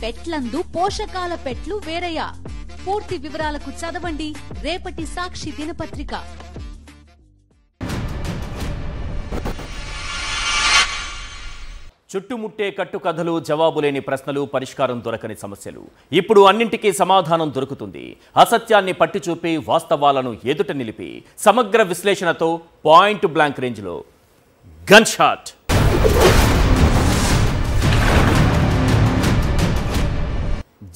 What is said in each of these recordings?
పెట్లందు పోషకాల పెట్లు వేరయ్యా. పూర్తి వివరాలకు చదవండి రేపటి సాక్షి దినపత్రిక. చుట్టుముట్టే కట్టుకథలు, జవాబులేని ప్రశ్నలు, పరిష్కారం దొరకని సమస్యలు. ఇప్పుడు అన్నింటికీ సమాధానం దొరుకుతుంది. అసత్యాన్ని పట్టిచూపి వాస్తవాలను ఎదుట నిలిపి సమగ్ర విశ్లేషణతో పాయింట్ బ్లాంక్ రేంజ్లో గన్ షాట్.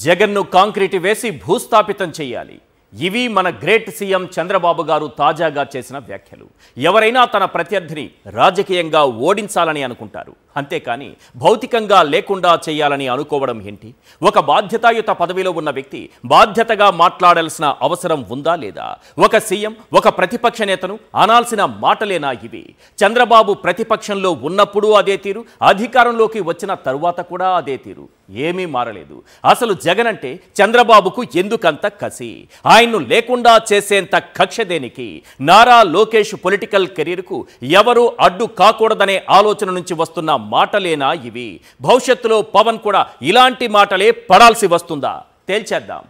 జగన్ను కాంక్రీట్ వేసి భూస్థాపితం చేయాలి. ఇవి మన గ్రేట్ సీఎం చంద్రబాబు గారు తాజాగా చేసిన వ్యాఖ్యలు. ఎవరైనా తన ప్రత్యర్థిని రాజకీయంగా ఓడించాలని అనుకుంటారు, అంతేకాని భౌతికంగా లేకుండా చేయాలని అనుకోవడం ఏంటి? ఒక బాధ్యతాయుత పదవిలో ఉన్న వ్యక్తి బాధ్యతగా మాట్లాడాల్సిన అవసరం ఉందా లేదా? ఒక సీఎం, ఒక ప్రతిపక్ష నేతను అనాల్సిన మాటలేనా ఇవి? చంద్రబాబు ప్రతిపక్షంలో ఉన్నప్పుడు అదే తీరు, అధికారంలోకి వచ్చిన తరువాత కూడా అదే తీరు. ఏమీ మారలేదు. అసలు జగన్ అంటే చంద్రబాబుకు ఎందుకంత కసి? ఆయన్ను లేకుండా చేసేంత కక్ష దేనికి? నారా లోకేష్ పొలిటికల్ కెరీర్కు ఎవరూ అడ్డు కాకూడదనే ఆలోచన నుంచి వస్తున్న మాటలేనా ఇవి? భవిష్యత్తులో పవన్ కూడా ఇలాంటి మాటలే పడాల్సి వస్తుందా? తేల్చేద్దాం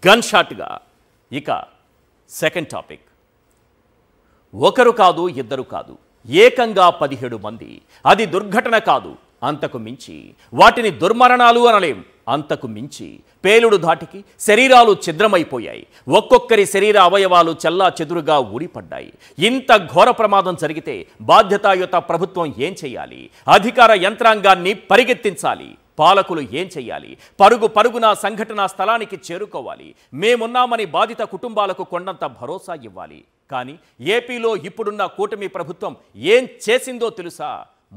గన్ షాట్గా. ఇక సెకండ్ టాపిక్. ఒకరు కాదు, ఇద్దరు కాదు, ఏకంగా 17 మంది. అది దుర్ఘటన కాదు, అంతకు మించి. వాటిని దుర్మరణాలు అనలేం, అంతకు మించి. పేలుడు ధాటికి శరీరాలు ఛిద్రమైపోయాయి. ఒక్కొక్కరి శరీర అవయవాలు చెల్లా చెదురుగా ఊడిపడ్డాయి. ఇంత ఘోర ప్రమాదం జరిగితే బాధ్యతాయుత ప్రభుత్వం ఏం చేయాలి? అధికార యంత్రాంగాన్ని పరిగెత్తించాలి. పాలకులు ఏం చెయ్యాలి? పరుగున సంఘటనా స్థలానికి చేరుకోవాలి. మేమున్నామని బాధిత కుటుంబాలకు కొండంత భరోసా ఇవ్వాలి. కానీ ఏపీలో ఇప్పుడున్న కూటమి ప్రభుత్వం ఏం చేసిందో తెలుసా?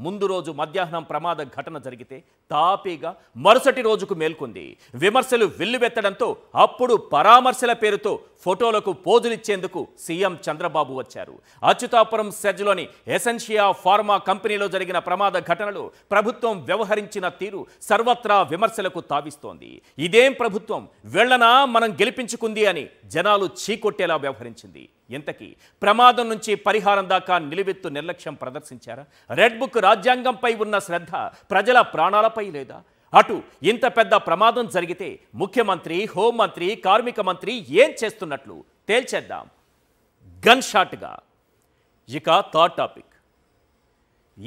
ముందు రోజు మధ్యాహ్నం ప్రమాద ఘటన జరిగితే తాపీగా మరుసటి రోజుకు మేల్కొంది. విమర్శలు వెల్లువెత్తడంతో అప్పుడు పరామర్శల పేరుతో ఫోటోలకు పోజులిచ్చేందుకు సీఎం చంద్రబాబు వచ్చారు. అచ్యుతాపురం సెజ్లోని ఎసెన్షియా ఫార్మా కంపెనీలో జరిగిన ప్రమాద ఘటనలో ప్రభుత్వం వ్యవహరించిన తీరు సర్వత్రా విమర్శలకు తావిస్తోంది. ఇదేం ప్రభుత్వం, వెళ్లనా మనం గెలిపించుకుంది అని జనాలు చీకొట్టేలా వ్యవహరించింది. ఇంతకీ ప్రమాదం నుంచి పరిహారం దాకా నిలువెత్తు నిర్లక్ష్యం ప్రదర్శించారా? రెడ్ బుక్ రాజ్యాంగంపై ఉన్న శ్రద్ధ ప్రజల ప్రాణాలపై లేదా? అటు ఇంత పెద్ద ప్రమాదం జరిగితే ముఖ్యమంత్రి, హోంమంత్రి, కార్మిక మంత్రి ఏం చేస్తున్నట్లు? తేల్చేద్దాం గన్ షాట్గా. ఇక థర్డ్ టాపిక్.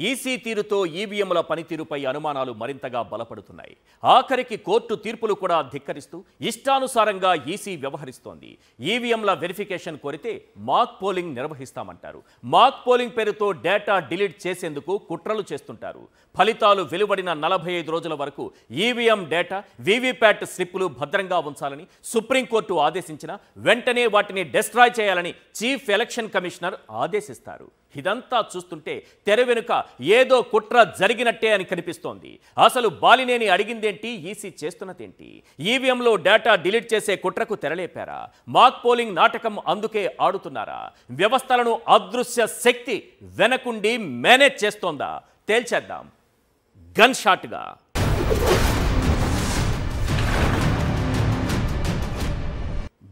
ఈసీ తీరుతో ఈవీఎంల పనితీరుపై అనుమానాలు మరింతగా బలపడుతున్నాయి. ఆఖరికి కోర్టు తీర్పులు కూడా ధిక్కరిస్తూ ఇష్టానుసారంగా ఈసీ వ్యవహరిస్తోంది. ఈవీఎంల వెరిఫికేషన్ కోరితే మాక్ పోలింగ్ నిర్వహిస్తామంటారు. మాక్ పోలింగ్ పేరుతో డేటా డిలీట్ చేసేందుకు కుట్రలు చేస్తుంటారు. ఫలితాలు వెలువడిన 45 రోజుల వరకు ఈవీఎం డేటా, వీవీప్యాట్ స్లిప్పులు భద్రంగా ఉంచాలని సుప్రీంకోర్టు ఆదేశించిన వెంటనే వాటిని డిస్ట్రాయ్ చేయాలని చీఫ్ ఎలక్షన్ కమిషనర్ ఆదేశిస్తారు. ఇదంతా చూస్తుంటే తెర వెనుక ఏదో కుట్ర జరిగినట్టే అని కనిపిస్తోంది. అసలు బాలినేని అడిగిందేంటి, ఈసీ చేస్తున్నదేంటి? ఈవీఎంలో డేటా డిలీట్ చేసే కుట్రకు తెరలేపారా? మాక్ పోలింగ్ నాటకం అందుకే ఆడుతున్నారా? వ్యవస్థలను అదృశ్య శక్తి వెనకుండి మేనేజ్ చేస్తోందా? తేల్చేద్దాం గన్ షాట్గా.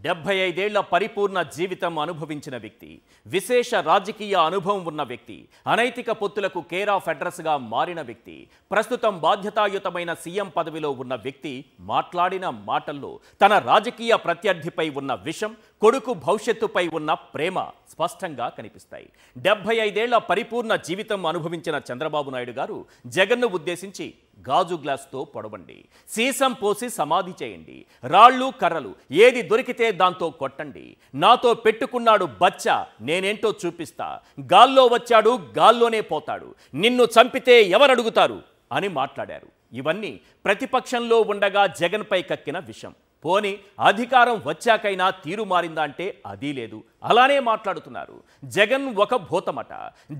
75 ఏళ్ల పరిపూర్ణ జీవితం అనుభవించిన వ్యక్తి, విశేష రాజకీయ అనుభవం ఉన్న వ్యక్తి, అనైతిక పొత్తులకు కేర్ ఆఫ్ అడ్రస్గా మారిన వ్యక్తి, ప్రస్తుతం బాధ్యతాయుతమైన సీఎం పదవిలో ఉన్న వ్యక్తి మాట్లాడిన మాటల్లో తన రాజకీయ ప్రత్యర్థిపై ఉన్న విషం, కొడుకు భవిష్యత్తుపై ఉన్న ప్రేమ స్పష్టంగా కనిపిస్తాయి. 75 ఏళ్ల పరిపూర్ణ జీవితం అనుభవించిన చంద్రబాబు నాయుడు గారు జగన్ను ఉద్దేశించి గాజు గ్లాస్తో పొడవండి, సీసం పోసి సమాధి చేయండి, రాళ్ళు కర్రలు ఏది దొరికితే దాంతో కొట్టండి, నాతో పెట్టుకున్నాడు బచ్చా, నేనేంటో చూపిస్తా, గాల్లో వచ్చాడు గాల్లోనే పోతాడు, నిన్ను చంపితే ఎవరడుగుతారు అని మాట్లాడారు. ఇవన్నీ ప్రతిపక్షంలో ఉండగా జగన్పై కక్కిన విషం. పోని అధికారం వచ్చాకైనా తీరు మారిందా అంటే అదీ లేదు. అలానే మాట్లాడుతున్నారు. జగన్ ఒక భూతమట,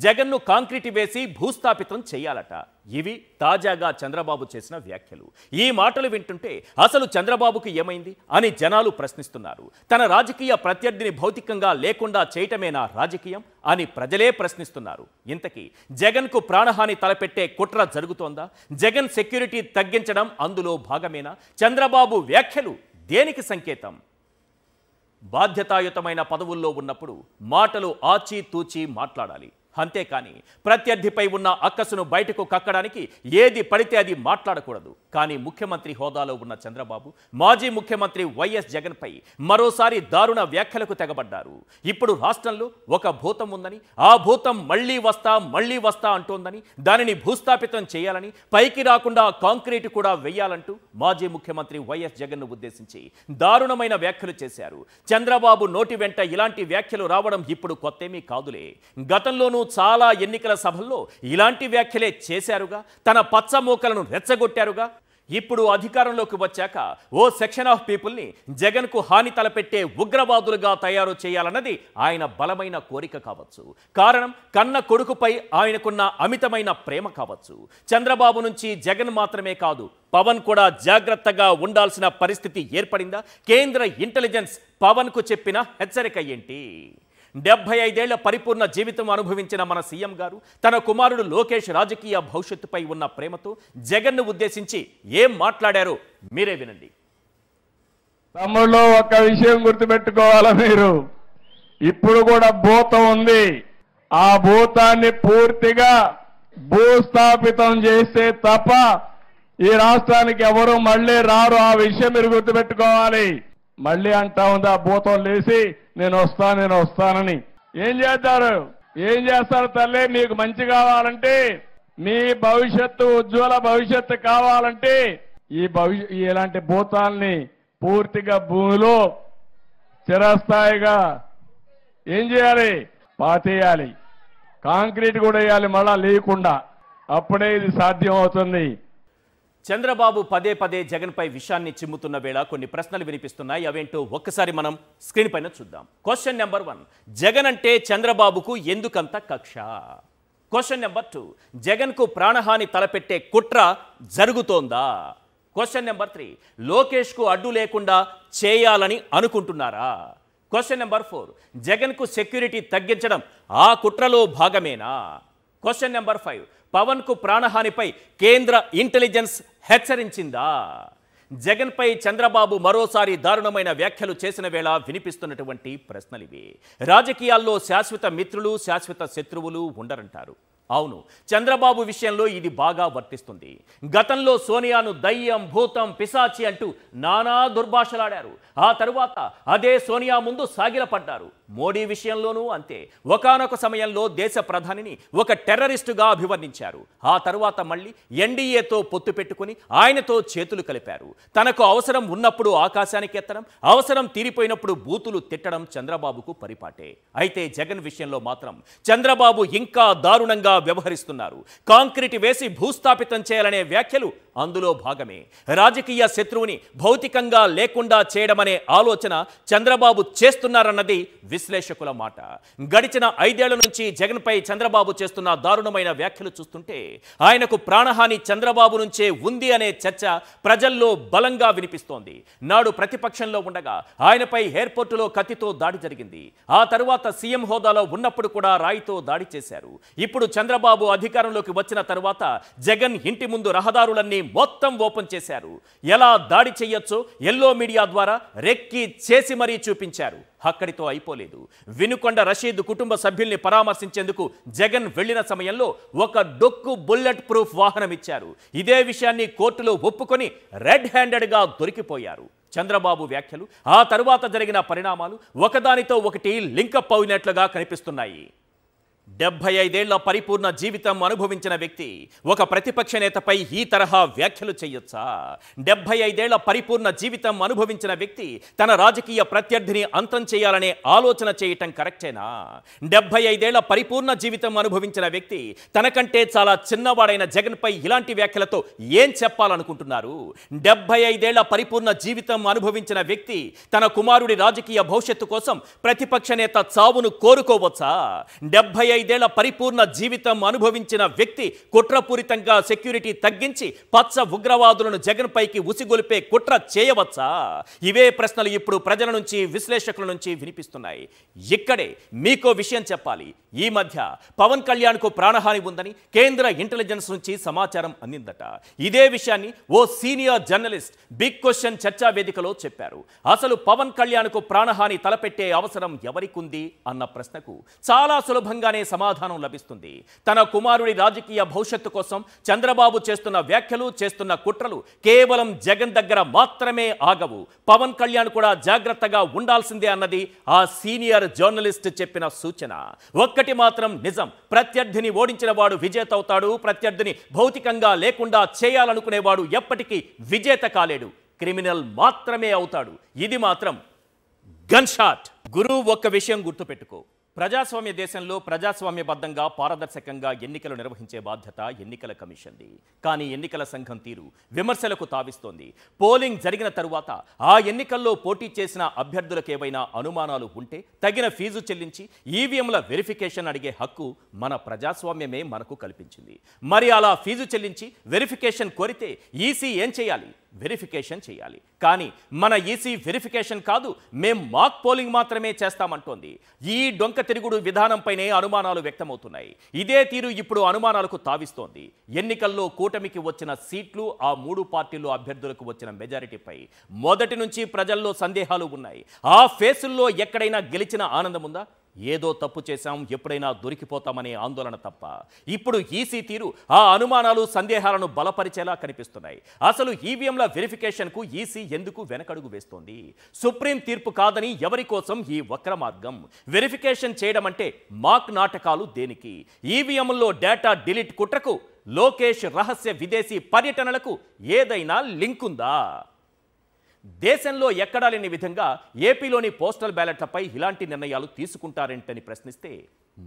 జగన్ను కాంక్రీట్ వేసి భూస్థాపితం చేయాలట. ఇవి తాజాగా చంద్రబాబు చేసిన వ్యాఖ్యలు. ఈ మాటలు వింటుంటే అసలు చంద్రబాబుకు ఏమైంది అని జనాలు ప్రశ్నిస్తున్నారు. తన రాజకీయ ప్రత్యర్థిని భౌతికంగా లేకుండా చేయటమేనా రాజకీయం అని ప్రజలే ప్రశ్నిస్తున్నారు. ఇంతకీ జగన్కు ప్రాణహాని తలపెట్టే కుట్ర జరుగుతోందా? జగన్ సెక్యూరిటీ తగ్గించడం అందులో భాగమేనా? చంద్రబాబు వ్యాఖ్యలు దేనికి సంకేతం? బాధ్యతాయుతమైన పదవుల్లో ఉన్నప్పుడు మాటలు ఆచితూచి మాట్లాడాలి. అంతేకాని ప్రత్యర్థిపై ఉన్న అక్కసును బయటకు కక్కడానికి ఏది పడితే అది మాట్లాడకూడదు. కానీ ముఖ్యమంత్రి హోదాలో ఉన్న చంద్రబాబు మాజీ ముఖ్యమంత్రి వైఎస్ జగన్పై మరోసారి దారుణ వ్యాఖ్యలకు తెగబడ్డారు. ఇప్పుడు రాష్ట్రంలో ఒక భూతం ఉందని, ఆ భూతం మళ్లీ వస్తా అంటోందని, దానిని భూస్థాపితం చేయాలని, పైకి రాకుండా కాంక్రీట్ కూడా వెయ్యాలంటూ మాజీ ముఖ్యమంత్రి వైఎస్ జగన్ను ఉద్దేశించి దారుణమైన వ్యాఖ్యలు చేశారు. చంద్రబాబు నోటి వెంట ఇలాంటి వ్యాఖ్యలు రావడం ఇప్పుడు కొత్తేమీ కాదులే. గతంలోనూ చాలా ఎన్నికల సభల్లో ఇలాంటి వ్యాఖ్యలే చేశారుగా, తన పచ్చ మూకలను రెచ్చగొట్టారుగా. ఇప్పుడు అధికారంలోకి వచ్చాక ఓ సెక్షన్ ఆఫ్ పీపుల్ని జగన్కు హాని తలపెట్టే ఉగ్రవాదులుగా తయారు చేయాలన్నది ఆయన బలమైన కోరిక కావచ్చు. కారణం కన్న కొడుకుపై ఆయనకున్న అమితమైన ప్రేమ కావచ్చు. చంద్రబాబు నుంచి జగన్ మాత్రమే కాదు, పవన్ కూడా జాగ్రత్తగా ఉండాల్సిన పరిస్థితి ఏర్పడిందా? కేంద్ర ఇంటెలిజెన్స్ పవన్కు చెప్పిన హెచ్చరిక ఏంటి? 75 ఏళ్ల పరిపూర్ణ జీవితం అనుభవించిన మన సీఎం గారు తన కుమారుడు లోకేష్ రాజకీయ భవిష్యత్తుపై ఉన్న ప్రేమతో జగన్ను ఉద్దేశించి ఏం మాట్లాడారో మీరే వినండి. తమ్ముళ్ళు, ఒక విషయం గుర్తుపెట్టుకోవాలా మీరు, ఇప్పుడు కూడా భూతం ఉంది. ఆ భూతాన్ని పూర్తిగా భూస్థాపితం చేస్తే తప్ప ఈ రాష్ట్రానికి ఎవరు మళ్ళీ రారు. ఆ విషయం మీరు గుర్తుపెట్టుకోవాలి. మళ్ళీ అంటా ఉంది ఆ భూతం లేచి నేను వస్తానని. ఏం చేస్తారు తల్లి? నీకు మంచి కావాలంటే, నీ భవిష్యత్తు ఉజ్వల భవిష్యత్తు కావాలంటే ఇలాంటి భూతాల్ని పూర్తిగా భూమిలో చిరస్థాయిగా ఏం చేయాలి? పాతేయాలి. కాంక్రీట్ కూడా వేయాలి మళ్ళా లేకుండా. అప్పుడే ఇది సాధ్యం అవుతుంది. చంద్రబాబు పదే పదే జగన్పై విషయాన్ని చిమ్ముతున్న వేళ కొన్ని ప్రశ్నలు వినిపిస్తున్నాయి. అవేంటో ఒక్కసారి మనం స్క్రీన్ పైన చూద్దాం. క్వశ్చన్ నెంబర్ 1, జగన్ అంటే చంద్రబాబుకు ఎందుకంత కక్ష? క్వశ్చన్ నెంబర్ 2, జగన్కు ప్రాణహాని తలపెట్టే కుట్ర జరుగుతోందా? క్వశ్చన్ నెంబర్ 3, లోకేష్కు అడ్డు లేకుండా చేయాలని అనుకుంటున్నారా? క్వశ్చన్ నెంబర్ 4, జగన్కు సెక్యూరిటీ తగ్గించడం ఆ కుట్రలో భాగమేనా? క్వశ్చన్ నెంబర్ 5, పవన్కు ప్రాణహానిపై కేంద్ర ఇంటెలిజెన్స్ హెచ్చరించిందా? జగన్పై చంద్రబాబు మరోసారి దారుణమైన వ్యాఖ్యలు చేసిన వేళ వినిపిస్తున్నటువంటి ప్రశ్నలివి. రాజకీయాల్లో శాశ్వత మిత్రులు, శాశ్వత శత్రువులు ఉండరంటారు. అవును, చంద్రబాబు విషయంలో ఇది బాగా వర్తిస్తుంది. గతంలో సోనియాను దయ్యం, భూతం, పిశాచి అంటూ నానా దుర్భాషలాడారు. ఆ తరువాత అదే సోనియా ముందు సాగిలపడ్డారు. మోడీ విషయంలోనూ అంతే. ఒకానొక సమయంలో దేశ ప్రధానిని ఒక టెర్రరిస్టుగా అభివర్ణించారు. ఆ తరువాత మళ్ళీ ఎన్డీఏతో పొత్తు పెట్టుకుని ఆయనతో చేతులు కలిపారు. తనకు అవసరం ఉన్నప్పుడు ఆకాశానికి ఎత్తడం, అవసరం తీరిపోయినప్పుడు బూతులు తిట్టడం చంద్రబాబుకు పరిపాటే. అయితే జగన్ విషయంలో మాత్రం చంద్రబాబు ఇంకా దారుణంగా వ్యవహరిస్తున్నారు. కాంక్రీట్ వేసి భూస్థాపితం చేయాలనే వ్యాఖ్యలు అందులో భాగమే. రాజకీయ శత్రువుని భౌతికంగా లేకుండా చేయడమనే ఆలోచన చంద్రబాబు చేస్తున్నారన్నది విశ్లేషకుల మాట. గడిచిన 5 ఏళ్ల నుంచి జగన్పై చంద్రబాబు చేస్తున్న దారుణమైన వ్యాఖ్యలు చూస్తుంటే ఆయనకు ప్రాణహాని చంద్రబాబు నుంచే ఉంది అనే చర్చ ప్రజల్లో బలంగా వినిపిస్తోంది. నాడు ప్రతిపక్షంలో ఉండగా ఆయనపై ఎయిర్పోర్టులో కత్తితో దాడి జరిగింది. ఆ తరువాత సీఎం హోదాలో ఉన్నప్పుడు కూడా రాయితో దాడి చేశారు. ఇప్పుడు చంద్రబాబు అధికారంలోకి వచ్చిన తరువాత జగన్ ఇంటి ముందు రహదారులన్నీ మొత్తం ఓపెన్ చేశారు. ఎలా దాడి చేయొచ్చో ఎల్లో మీడియా ద్వారా రెక్కి చేసి మరీ చూపించారు. అక్కడితో అయిపోలేదు. వినుకొండ రషీద్ కుటుంబ సభ్యుల్ని పరామర్శించేందుకు జగన్ వెళ్లిన సమయంలో ఒక డొక్కు బుల్లెట్ ప్రూఫ్ వాహనం ఇచ్చారు. ఇదే విషయాన్ని కోర్టులో ఒప్పుకొని రెడ్ హ్యాండెడ్గా దొరికిపోయారు. చంద్రబాబు వ్యాఖ్యలు, ఆ తరువాత జరిగిన పరిణామాలు ఒకదానితో ఒకటి లింకప్ అయినట్లుగా కనిపిస్తున్నాయి. 75 ఏళ్ల పరిపూర్ణ జీవితం అనుభవించిన వ్యక్తి ఒక ప్రతిపక్ష నేతపై ఈ తరహా వ్యాఖ్యలు చేయొచ్చా? 75 ఏళ్ల పరిపూర్ణ జీవితం అనుభవించిన వ్యక్తి తన రాజకీయ ప్రత్యర్థిని అంతం చేయాలనే ఆలోచన చేయటం కరెక్టేనా? 75 ఏళ్ల పరిపూర్ణ జీవితం అనుభవించిన వ్యక్తి తనకంటే చాలా చిన్నవాడైన జగన్పై ఇలాంటి వ్యాఖ్యలతో ఏం చెప్పాలనుకుంటున్నారు? 75 ఏళ్ల పరిపూర్ణ జీవితం అనుభవించిన వ్యక్తి తన కుమారుడి రాజకీయ భవిష్యత్తు కోసం ప్రతిపక్ష నేత చావును కోరుకోవచ్చా? 75 ఏళ్ల పరిపూర్ణ జీవితం అనుభవించిన వ్యక్తి కుట్రపూరితంగా సెక్యూరిటీ తగ్గించి పచ్చ ఉగ్రవాదులను జగన్ పైకి ఉసిగొలిపే కుట్ర చేయవచ్చా? ఇవే ప్రశ్నలు ఇప్పుడు ప్రజల నుంచి, విశ్లేషకుల నుంచి వినిపిస్తున్నాయి. ఇక్కడే మీకో విషయం చెప్పాలి. ఈ మధ్య పవన్ కళ్యాణ్కు ప్రాణహాని ఉందని కేంద్ర ఇంటెలిజెన్స్ నుంచి సమాచారం అందిందట. ఇదే విషయాన్ని ఓ సీనియర్ జర్నలిస్ట్ బిగ్ క్వశ్చన్ చర్చా వేదికలో చెప్పారు. అసలు పవన్ కళ్యాణ్కు ప్రాణహాని తలపెట్టే అవసరం ఎవరికుంది అన్న ప్రశ్నకు చాలా సులభంగానే సమాధానం లభిస్తుంది. తన కుమారుడి రాజకీయ భవిష్యత్తు కోసం చంద్రబాబు చేస్తున్న వ్యాఖ్యలు, చేస్తున్న కుట్రలు కేవలం జగన్ దగ్గర మాత్రమే ఆగవు. పవన్ కళ్యాణ్ కూడా జాగ్రత్తగా ఉండాల్సిందే అన్నది ఆ సీనియర్ జర్నలిస్ట్ చెప్పిన సూచన. ఒక్కటి మాత్రం నిజం, ప్రత్యర్థిని ఓడించిన వాడు విజేత అవుతాడు. ప్రత్యర్థిని భౌతికంగా లేకుండా చేయాలనుకునేవాడు ఎప్పటికీ విజేత కాలేడు, క్రిమినల్ మాత్రమే అవుతాడు. ఇది మాత్రం గన్ షాట్. గురు, ఒక్క విషయం గుర్తుపెట్టుకో, ప్రజాస్వామ్య దేశంలో ప్రజాస్వామ్యబద్ధంగా పారదర్శకంగా ఎన్నికలు నిర్వహించే బాధ్యత ఎన్నికల కమిషన్ది. కానీ ఎన్నికల సంఘం తీరు విమర్శలకు తావిస్తోంది. పోలింగ్ జరిగిన తరువాత ఆ ఎన్నికల్లో పోటీ చేసిన అభ్యర్థులకు ఏవైనా అనుమానాలు ఉంటే తగిన ఫీజు చెల్లించి ఈవీఎంల వెరిఫికేషన్ అడిగే హక్కు మన ప్రజాస్వామ్యమే మనకు కల్పించింది. మరి అలా ఫీజు చెల్లించి వెరిఫికేషన్ కోరితే ఈసీ ఏం చేయాలి? వెరిఫికేషన్ చేయాలి. కానీ మన ఈసీ వెరిఫికేషన్ కాదు, మేం మాక్ పోలింగ్ మాత్రమే చేస్తామంటోంది. ఈ డొంక తిరుగుడు విధానంపైనే అనుమానాలు వ్యక్తమవుతున్నాయి. ఇదే తీరు ఇప్పుడు అనుమానాలకు తావిస్తోంది. ఎన్నికల్లో కూటమికి వచ్చిన సీట్లు, ఆ 3 పార్టీలు అభ్యర్థులకు వచ్చిన మెజారిటీపై మొదటి నుంచి ప్రజల్లో సందేహాలు ఉన్నాయి. ఆ ఫేసుల్లో ఎక్కడైనా గెలిచిన ఆనందం ఉందా? ఏదో తప్పు చేశాం, ఎప్పుడైనా దొరికిపోతామనే ఆందోళన తప్ప. ఇప్పుడు ఈసీ తీరు ఆ అనుమానాలు, సందేహాలను బలపరిచేలా కనిపిస్తున్నాయి. అసలు ఈవీఎంల వెరిఫికేషన్కు ఈసీ ఎందుకు వెనకడుగు వేస్తోంది? సుప్రీం తీర్పు కాదని ఎవరి కోసం ఈ వక్ర మార్గం? వెరిఫికేషన్ చేయడం అంటే మాక్ నాటకాలు దేనికి? ఈవీఎంల్లో డేటా డిలీట్ కుట్రకు లోకేష్ రహస్య విదేశీ పర్యటనలకు ఏదైనా లింక్ ఉందా? దేశంలో ఎక్కడా లేని విధంగా ఏపీలోని పోస్టల్ బ్యాలెట్లపై ఇలాంటి నిర్ణయాలు తీసుకుంటారేంటని ప్రశ్నిస్తే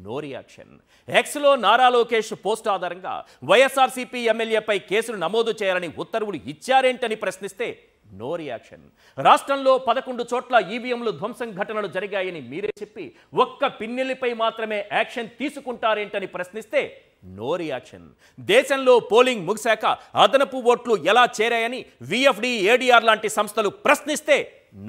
నో రియాక్షన్. ఎక్స్లో నారా లోకేష్ పోస్ట్ ఆధారంగా వైఎస్ఆర్సీపీ ఎమ్మెల్యేపై కేసులు నమోదు చేయాలని ఉత్తర్వులు ఇచ్చారేంటని ప్రశ్నిస్తే నో రియాక్షన్. రాష్ట్రంలో 11 చోట్ల ఈవీఎంలు ధ్వంసం ఘటనలు జరిగాయని మీరే చెప్పి ఒక్క పిన్నెల్లిపై మాత్రమే యాక్షన్ తీసుకుంటారేంటని ప్రశ్నిస్తే నో రియాక్షన్. దేశంలో పోలింగ్ ముగిశాక అదనపు ఓట్లు ఎలా చేరాయని విఎఫ్డి, ఏడీఆర్ లాంటి సంస్థలు ప్రశ్నిస్తే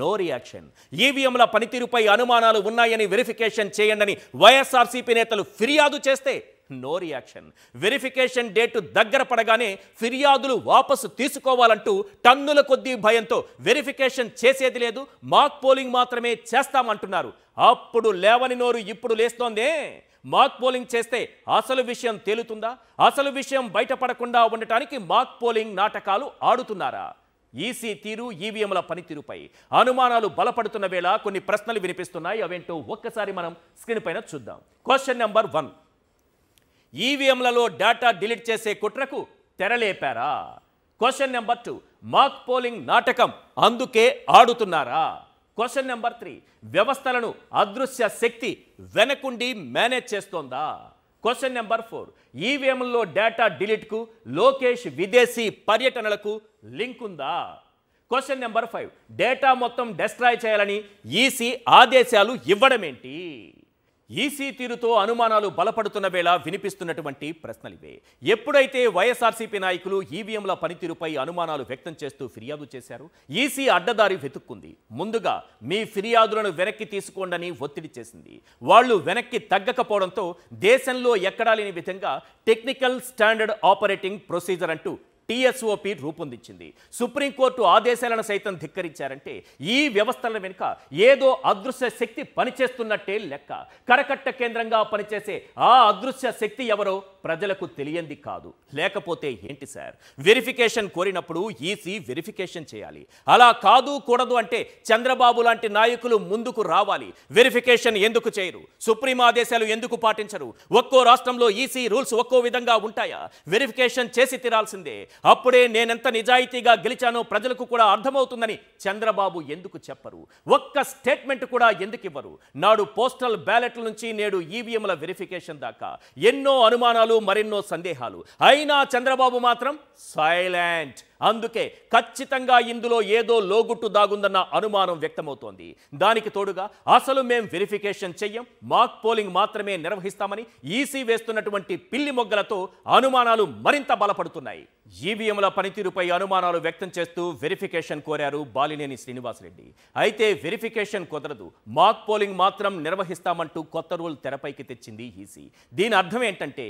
నో రియాక్షన్. ఈవీఎంల పనితీరుపై అనుమానాలు ఉన్నాయని వెరిఫికేషన్ చేయండి వైఎస్ఆర్సీపీ నేతలు ఫిర్యాదు చేస్తే నో రియాక్షన్. వెరిఫికేషన్ డేటు దగ్గర పడగానే ఫిర్యాదులు వాపసు తీసుకోవాలంటూ టన్నుల కొద్దీ భయంతో వెరిఫికేషన్ చేసేది లేదు, మాక్ పోలింగ్ మాత్రమే చేస్తామంటున్నారు. అప్పుడు లేవని నోరు ఇప్పుడు లేస్తోందే. మాక్ పోలింగ్ చేస్తే అసలు విషయం తేలుతుందా? అసలు విషయం బయటపడకుండా ఉండటానికి మాక్ పోలింగ్ నాటకాలు ఆడుతున్నారా? ఈసీ తీరు, ఈవీఎంల పనితీరుపై అనుమానాలు బలపడుతున్న వేళ కొన్ని ప్రశ్నలు వినిపిస్తున్నాయి. అవేంటో ఒక్కసారి మనం స్క్రీన్ పైన చూద్దాం. క్వశ్చన్ నెంబర్ 1, ఈవీఎంలలో డేటా డిలీట్ చేసే కుట్రకు తెరలేపారా? క్వశ్చన్ నెంబర్ 2, మాక్ పోలింగ్ నాటకం అందుకే ఆడుతున్నారా? క్వశ్చన్ నెంబర్ 3, వ్యవస్థలను అదృశ్య శక్తి వెనకుండి మేనేజ్ చేస్తోందా? క్వశ్చన్ నెంబర్ 4, ఈవీఎంలలో డేటా డిలీట్కు లోకేష్ విదేశీ పర్యటనలకు లింక్ ఉందా? క్వశ్చన్ నెంబర్ 5, డేటా మొత్తం డెస్ట్రాయ్ చేయాలని ఈసీ ఆదేశాలు ఇవ్వడమేంటి? ఈసీ తీరుతో అనుమానాలు బలపడుతున్న వేళ వినిపిస్తున్నటువంటి ప్రశ్నలివే. ఎప్పుడైతే వైఎస్ఆర్సీపీ నాయకులు ఈవీఎంల పనితీరుపై అనుమానాలు వ్యక్తం చేస్తూ ఫిర్యాదు చేశారు, ఈసీ అడ్డదారి వెతుక్కుంది. ముందుగా మీ ఫిర్యాదులను వెనక్కి తీసుకోండని ఒత్తిడి చేసింది. వాళ్ళు వెనక్కి తగ్గకపోవడంతో దేశంలో ఎక్కడా లేని విధంగా టెక్నికల్ స్టాండర్డ్ ఆపరేటింగ్ ప్రొసీజర్ అంటూ టీఎస్ఓపీ రూపొందించింది. సుప్రీంకోర్టు ఆదేశాలను సైతం ధిక్కరించారంటే ఈ వ్యవస్థల వెనుక ఏదో అదృశ్య శక్తి పనిచేస్తున్నట్టే లెక్క. కరకట్ట కేంద్రంగా పనిచేసే ఆ అదృశ్య శక్తి ఎవరో ప్రజలకు తెలియంది కాదు. లేకపోతే ఏంటి సార్? వెరిఫికేషన్ కోరినప్పుడు ఈసీ వెరిఫికేషన్ చేయాలి. అలా కాదు కూడదు అంటే చంద్రబాబు లాంటి నాయకులు ముందుకు రావాలి. వెరిఫికేషన్ ఎందుకు చేయరు? సుప్రీం ఆదేశాలు ఎందుకు పాటించరు? ఒక్కో రాష్ట్రంలో ఈసీ రూల్స్ ఒక్కో విధంగా ఉంటాయా? వెరిఫికేషన్ చేసి తీరాల్సిందే. అప్పుడే నేనెంత నిజాయితీగా గెలిచానో ప్రజలకు కూడా అర్థమవుతుందని చంద్రబాబు ఎందుకు చెప్పరు? ఒక్క స్టేట్మెంట్ కూడా ఎందుకు ఇవ్వరు? నాడు పోస్టల్ బ్యాలెట్ల నుంచి నేడు ఈవీఎంల వెరిఫికేషన్ దాకా ఎన్నో అనుమానాలు, మరెన్నో సందేహాలు. అయినా చంద్రబాబు మాత్రం సైలెంట్. అందుకే ఖచ్చితంగా ఇందులో ఏదో లోగుట్టు దాగుందన్న అనుమానం వ్యక్తమవుతోంది. దానికి తోడుగా అసలు మేం వెరిఫికేషన్ చెయ్యం, మాక్ పోలింగ్ మాత్రమే నిర్వహిస్తామని ఈసీ వేస్తున్నటువంటి పిల్లి మొగ్గలతో అనుమానాలు మరింత బలపడుతున్నాయి. ఈవీఎంల పనితీరుపై అనుమానాలు వ్యక్తం చేస్తూ వెరిఫికేషన్ కోరారు బాలినేని శ్రీనివాసరెడ్డి. అయితే వెరిఫికేషన్ కుదరదు, మాక్ పోలింగ్ మాత్రం నిర్వహిస్తామంటూ కొత్త రూల్ తెరపైకి తెచ్చింది ఈసీ. దీని అర్థం ఏంటంటే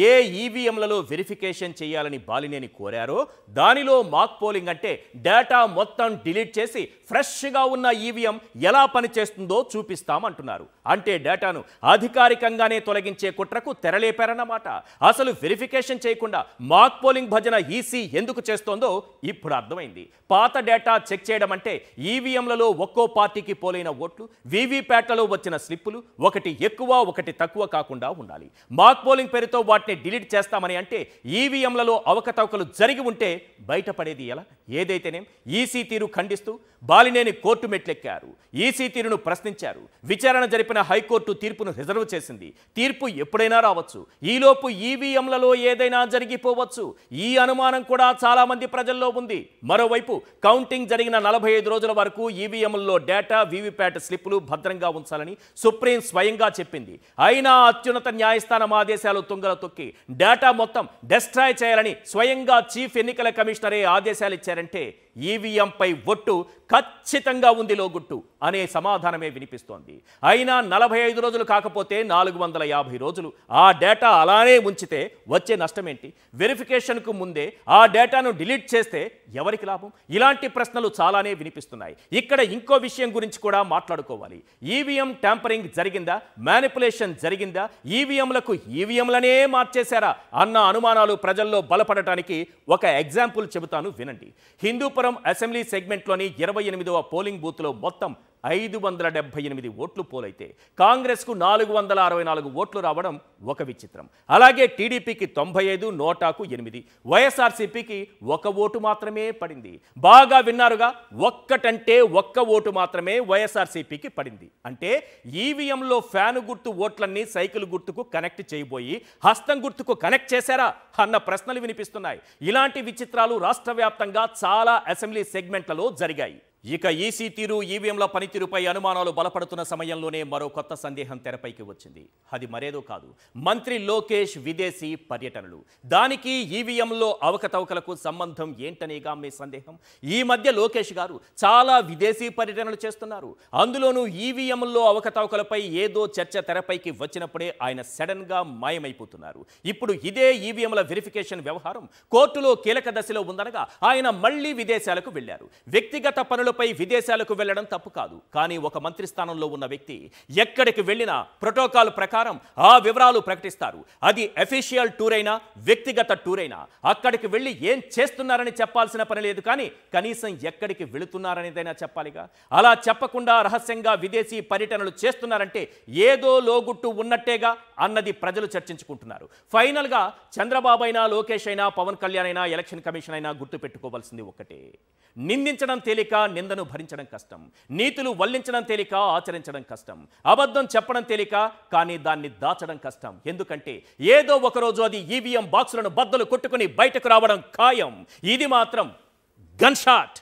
ఏ ఈవీఎంలలో వెరిఫికేషన్ చేయాలని బాలినేని కోరారో దానిలో మాక్ పోలింగ్ అంటే డేటా మొత్తం డిలీట్ చేసి ఫ్రెష్గా ఉన్న ఈవీఎం ఎలా పనిచేస్తుందో చూపిస్తామంటున్నారు. అంటే డేటాను అధికారికంగానే తొలగించే కుట్రకు తెరలేపారన్నమాట. అసలు వెరిఫికేషన్ చేయకుండా మాక్ పోలింగ్ భజన ఈసీ ఎందుకు చేస్తోందో ఇప్పుడు అర్థమైంది. పాత డేటా చెక్ చేయడం అంటే ఈవీఎంలలో ఒక్కో పార్టీకి పోలైన ఓట్లు, వీవీప్యాట్లలో వచ్చిన స్లిప్పులు ఒకటి ఎక్కువ ఒకటి తక్కువ కాకుండా ఉండాలి. మాక్ పోలింగ్ పేరుతో వాటిని డిలీట్ చేస్తామని అంటే ఈవీఎంలలో అవకతవకలు జరిగి ఉంటే బయటపడేది ఎలా? ఏదైతేనేం ఈసీ తీరు ఖండిస్తూ బాలినేని కోర్టు మెట్లెక్కారు. ఈసీ తీరును ప్రశ్నించారు. విచారణ జరిపిన హైకోర్టు తీర్పును రిజర్వ్ చేసింది. తీర్పు ఎప్పుడైనా రావచ్చు. ఈలోపు ఈవీఎంలలో ఏదైనా జరిగిపోవచ్చు. ఈ అనుమానం కూడా చాలా మంది ప్రజల్లో ఉంది. మరోవైపు కౌంటింగ్ జరిగిన 45 రోజుల వరకు ఈవీఎంలలో డేటా, వీవీప్యాట్ స్లిప్పులు భద్రంగా ఉంచాలని సుప్రీం స్వయంగా చెప్పింది. అయినా అత్యున్నత న్యాయస్థానం ఆదేశాలు తుంగల తొక్కి డేటా మొత్తం డెస్ట్రాయ్ చేయాలని స్వయంగా చీఫ్ ఎన్నికల కమిషనరే ఆదేశాలు ఇచ్చారంటే ఈవీఎంపై ఒట్టు ఖచ్చితంగా ఉంది లోగుట్టు అనే సమాధానమే వినిపిస్తోంది. అయినా 45 రోజులు కాకపోతే 450 రోజులు ఆ డేటా అలానే ఉంచితే వచ్చే నష్టమేంటి? వెరిఫికేషన్కు ముందే ఆ డేటాను డిలీట్ చేస్తే ఎవరికి లాభం? ఇలాంటి ప్రశ్నలు చాలానే వినిపిస్తున్నాయి. ఇక్కడ ఇంకో విషయం గురించి కూడా మాట్లాడుకోవాలి. ఈవీఎం ట్యాంపరింగ్ జరిగిందా, మ్యానిపులేషన్ జరిగిందా, ఈవీఎంలకు ఈవీఎంలనే మార్చేశారా అన్న అనుమానాలు ప్రజల్లో బలపడటానికి ఒక ఎగ్జాంపుల్ చెబుతాను వినండి. హిందూపురం అసెంబ్లీ సెగ్మెంట్లోని 28వ పోలింగ్ బూత్లో మొత్తం 578 ఓట్లు పోలైతే కాంగ్రెస్కు 464 ఓట్లు రావడం ఒక విచిత్రం. అలాగే టీడీపీకి 95, నోటాకు 8, వైఎస్ఆర్సీపీకి 1 ఓటు మాత్రమే పడింది. బాగా విన్నారుగా, ఒక్కటంటే 1 ఓటు మాత్రమే వైఎస్ఆర్సీపీకి పడింది. అంటే ఈవీఎంలో ఫ్యాను గుర్తు ఓట్లన్నీ సైకిల్ గుర్తుకు కనెక్ట్ చేయబోయి హస్తం గుర్తుకు కనెక్ట్ చేశారా అన్న ప్రశ్నలు వినిపిస్తున్నాయి. ఇలాంటి విచిత్రాలు రాష్ట్ర వ్యాప్తంగా చాలా అసెంబ్లీ సెగ్మెంట్లలో జరిగాయి. ఇక ఈసీ తీరు, ఈవీఎంల పనితీరుపై అనుమానాలు బలపడుతున్న సమయంలోనే మరో కొత్త సందేహం తెరపైకి వచ్చింది. అది మరేదో కాదు, మంత్రి లోకేష్ విదేశీ పర్యటనలు. దానికి ఈవీఎంలో అవకతవకలకు సంబంధం ఏంటనేగా మీ సందేహం. ఈ మధ్య లోకేష్ గారు చాలా విదేశీ పర్యటనలు చేస్తున్నారు. అందులోనూ ఈవీఎంలో అవకతవకలపై ఏదో చర్చ తెరపైకి వచ్చినప్పుడే ఆయన సడన్గా మాయమైపోతున్నారు. ఇప్పుడు ఇదే ఈవీఎంల వెరిఫికేషన్ వ్యవహారం కోర్టులో కీలక దశలో ఉందనగా ఆయన మళ్లీ విదేశాలకు వెళ్లారు. వ్యక్తిగత పనులపై విదేశాలకు వెళ్లడం తప్పు కాదు. కానీ ఒక మంత్రి స్థానంలో ఉన్న వ్యక్తి ఎక్కడికి వెళ్ళినా ప్రోటోకాల్ ప్రకారం ఆ వివరాలు ప్రకటిస్తారు. అది అఫీషియల్ టూర్ అయినా, వ్యక్తిగత టూర్ అయినా అక్కడికి వెళ్ళి ఏం చేస్తున్నారని చెప్పాల్సిన పని లేదు. కానీ కనీసం ఎక్కడికి వెళుతున్నారనేదైనా చెప్పాలిగా. అలా చెప్పకుండా రహస్యంగా విదేశీ పర్యటనలు చేస్తున్నారంటే ఏదో లోగుట్టు ఉన్నట్టేగా అన్నది ప్రజలు చర్చించుకుంటున్నారు. ఫైనల్గా చంద్రబాబు అయినా, లోకేష్ అయినా, పవన్ కళ్యాణ్ అయినా, ఎలక్షన్ కమిషన్ అయినా గుర్తుపెట్టుకోవాల్సింది ఒక్కటే: నిందించడం తేలిక, నిందను భరించడం కష్టం. నీతులు వల్లించడం తేలిక, ఆచరించడం కష్టం. అబద్ధం చెప్పడం తేలిక, కానీ దాన్ని దాచడం కష్టం. ఎందుకంటే ఏదో ఒకరోజు అది ఈవీఎం బాక్సులను బద్దలు కొట్టుకుని బయటకు రావడం ఖాయం. ఇది మాత్రం గన్ షాట్.